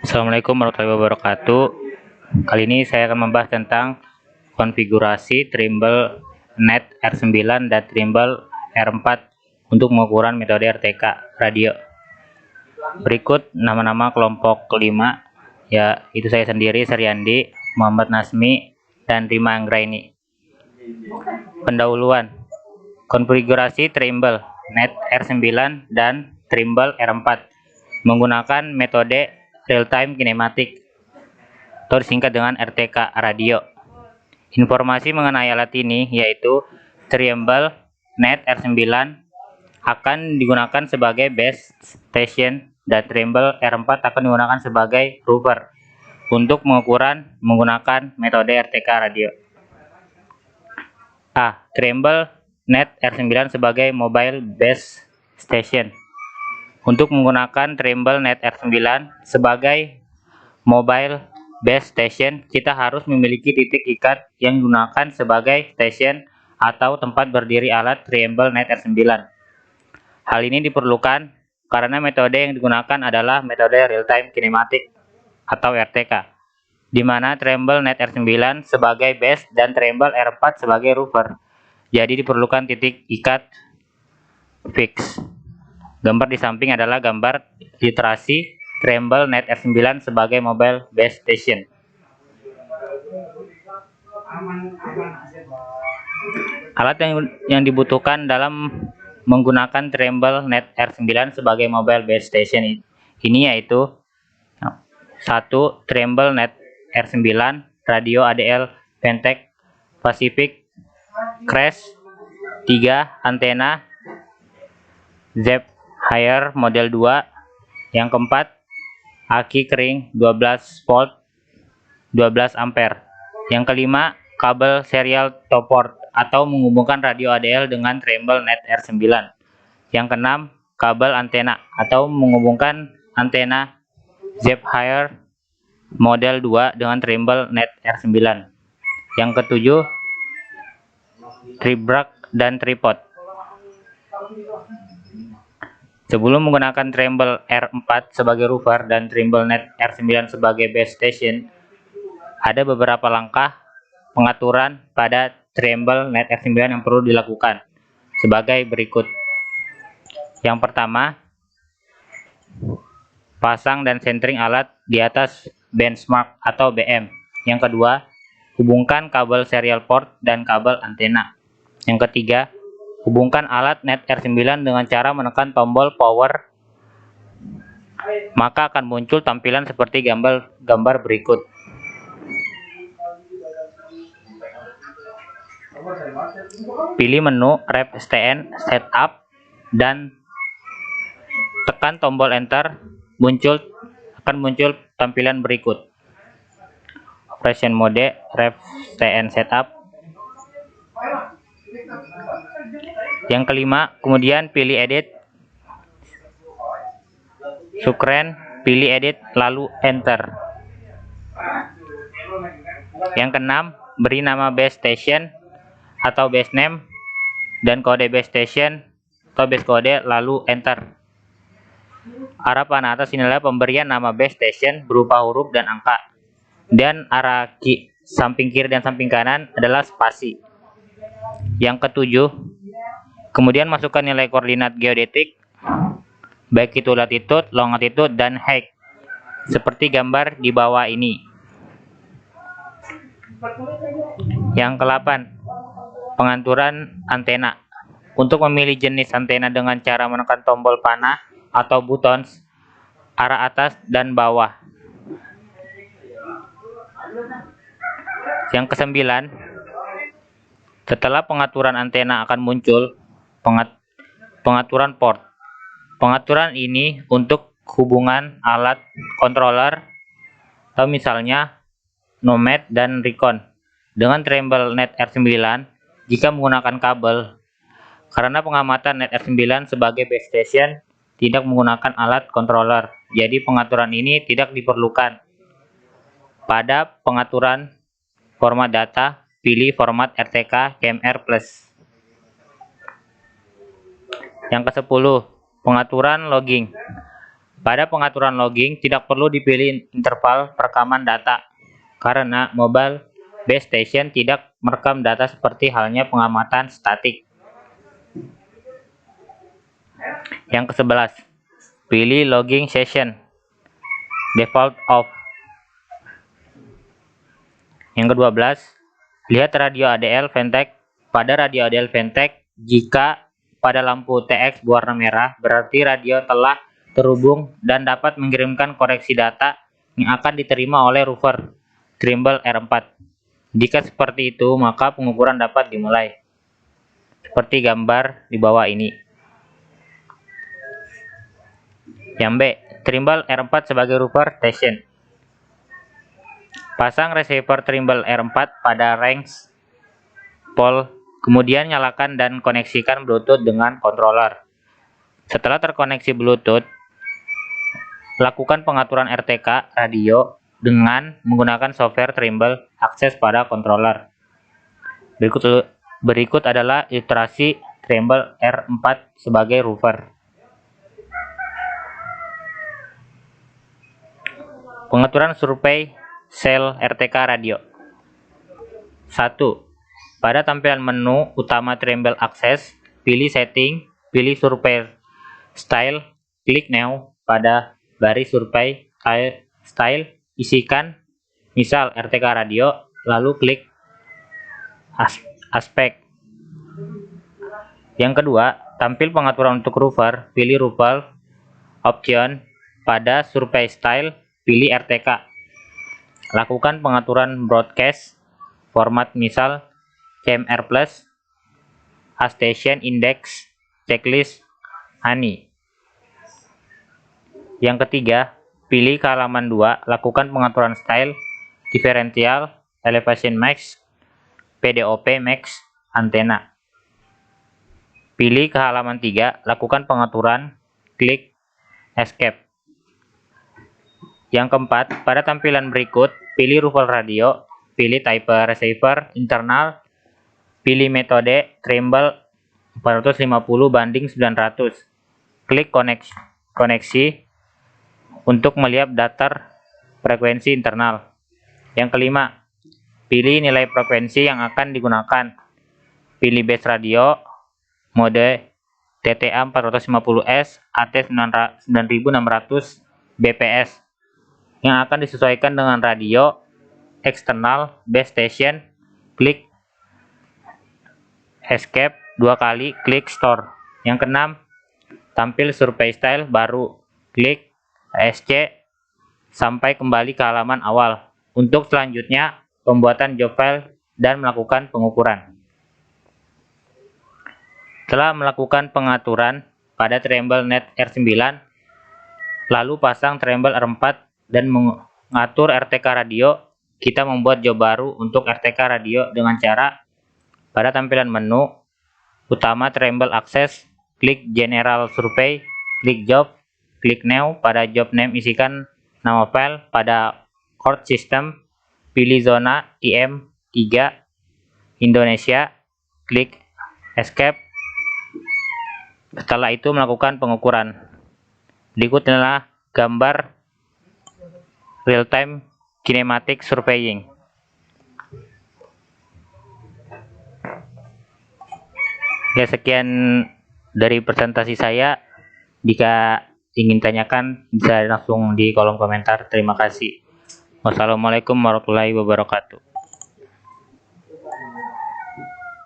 Assalamualaikum warahmatullahi wabarakatuh. Kali ini saya akan membahas tentang konfigurasi Trimble Net R9 dan Trimble R4 untuk pengukuran metode RTK radio. Berikut nama-nama kelompok kelima, yaitu saya sendiri, Suryandi, Muhammad Nasmi, dan Rima Anggraini. Pendahuluan, konfigurasi Trimble Net R9 dan Trimble R4 menggunakan metode real-time kinematik atau disingkat dengan RTK radio. Informasi mengenai alat ini yaitu Trimble Net R9 akan digunakan sebagai base station dan Trimble R4 akan digunakan sebagai rover untuk pengukuran menggunakan metode RTK radio. A. Trimble Net R9 sebagai mobile base station. Untuk menggunakan Trimble Net R9 sebagai mobile base station, kita harus memiliki titik ikat yang digunakan sebagai station atau tempat berdiri alat Trimble Net R9. Hal ini diperlukan karena metode yang digunakan adalah metode real-time kinematik atau RTK, di mana Trimble Net R9 sebagai base dan Trimble R4 sebagai rover. Jadi diperlukan titik ikat fix. Gambar di samping adalah gambar literasi Trimble Net R9 sebagai mobile base station. Alat yang dibutuhkan dalam menggunakan Trimble Net R9 sebagai mobile base station ini yaitu 1. Trimble Net R9 radio ADL Pentek Pacific Crash. 3. Antena Zep Higher model 2. Yang keempat, aki kering 12 volt 12 ampere. Yang kelima, kabel serial top port atau menghubungkan radio ADL dengan Trimble Net R9. Yang keenam, kabel antena atau menghubungkan antena Zep Higher model 2 dengan Trimble Net R9. Yang ketujuh, tribrach dan tripod. Sebelum menggunakan Trimble R4 sebagai rover dan Trimble Net R9 sebagai base station, ada beberapa langkah pengaturan pada Trimble Net R9 yang perlu dilakukan sebagai berikut. Yang pertama, pasang dan centering alat di atas benchmark atau BM. Yang kedua, hubungkan kabel serial port dan kabel antena. Yang ketiga, hubungkan alat Net R9 dengan cara menekan tombol power, maka akan muncul tampilan seperti gambar berikut. Pilih menu Ref STN Setup dan tekan tombol Enter, akan muncul tampilan berikut. Operation mode Ref STN Setup. Yang kelima, kemudian pilih edit, screen, pilih edit, lalu enter. Yang keenam, beri nama base station atau base name dan kode base station atau base kode, lalu enter. Arah panah atas inilah pemberian nama base station berupa huruf dan angka, dan arah samping kiri dan samping kanan adalah spasi. Yang ketujuh, kemudian masukkan nilai koordinat geodetik, baik itu latitude, longitude, dan height, seperti gambar di bawah ini. Yang ke-8, pengaturan antena. Untuk memilih jenis antena dengan cara menekan tombol panah atau buttons, arah atas dan bawah. Yang ke-9, setelah pengaturan antena akan muncul pengaturan port. Pengaturan ini untuk hubungan alat controller atau misalnya Nomad dan Recon dengan Trimble Net R9 jika menggunakan kabel. Karena pengamatan Net R9 sebagai base station tidak menggunakan alat controller, jadi pengaturan ini tidak diperlukan. Pada pengaturan format data, pilih format RTK KMR+. Yang ke-10, Pengaturan logging. Pada pengaturan logging, tidak perlu dipilih interval perekaman data, karena mobile base station tidak merekam data seperti halnya pengamatan statik. Yang ke-11, pilih logging session, default off. Yang ke-12, lihat radio ADL Ventec. Pada radio ADL Ventec, jika pada lampu TX berwarna merah, berarti radio telah terhubung dan dapat mengirimkan koreksi data yang akan diterima oleh router Trimble R4. Jika seperti itu, maka pengukuran dapat dimulai. Seperti gambar di bawah ini. Yang B, Trimble R4 sebagai router station. Pasang receiver Trimble R4 pada range pole, kemudian nyalakan dan koneksikan Bluetooth dengan controller. Setelah terkoneksi Bluetooth, lakukan pengaturan RTK radio dengan menggunakan software Trimble Access pada controller. Berikut adalah ilustrasi Trimble R4 sebagai router. Pengaturan survei sel RTK radio. 1. Pada tampilan menu utama Trimble Access, pilih Setting, pilih Survey Style, klik New pada baris survei style, isikan misal RTK radio, lalu klik aspek. Yang kedua, tampil pengaturan untuk router, pilih router option, pada survei style, pilih RTK. Lakukan pengaturan broadcast format misal CMR+, A-Station Index, Checklist, ANI. Yang ketiga, pilih ke halaman 2, lakukan pengaturan style, differential, elevation max, PDOP max, antena. Pilih ke halaman 3, lakukan pengaturan, klik escape. Yang keempat, pada tampilan berikut, pilih router radio, pilih type receiver internal, pilih metode Trimble 450/900. Klik koneksi untuk melihat daftar frekuensi internal. Yang kelima, pilih nilai frekuensi yang akan digunakan. Pilih base radio, mode TTA 450S, AT 9600 bps, yang akan disesuaikan dengan radio eksternal base station. Klik escape 2 kali, klik store. Yang keenam, tampil survei style baru, klik ESC sampai kembali ke halaman awal. Untuk selanjutnya, pembuatan job file dan melakukan pengukuran. Setelah melakukan pengaturan pada Trimble Net R9, lalu pasang Trimble R4 dan mengatur RTK radio, kita membuat job baru untuk RTK radio dengan cara pada tampilan menu utama Trimble Access, klik General Survey, klik Job, klik New, pada job name isikan nama file, pada Chord System, pilih zona IM3 Indonesia, klik Escape. Setelah itu melakukan pengukuran. Berikut adalah gambar real-time kinematic surveying. Ya, sekian dari presentasi saya. Jika ingin tanyakan, bisa langsung di kolom komentar. Terima kasih. Wassalamualaikum warahmatullahi wabarakatuh.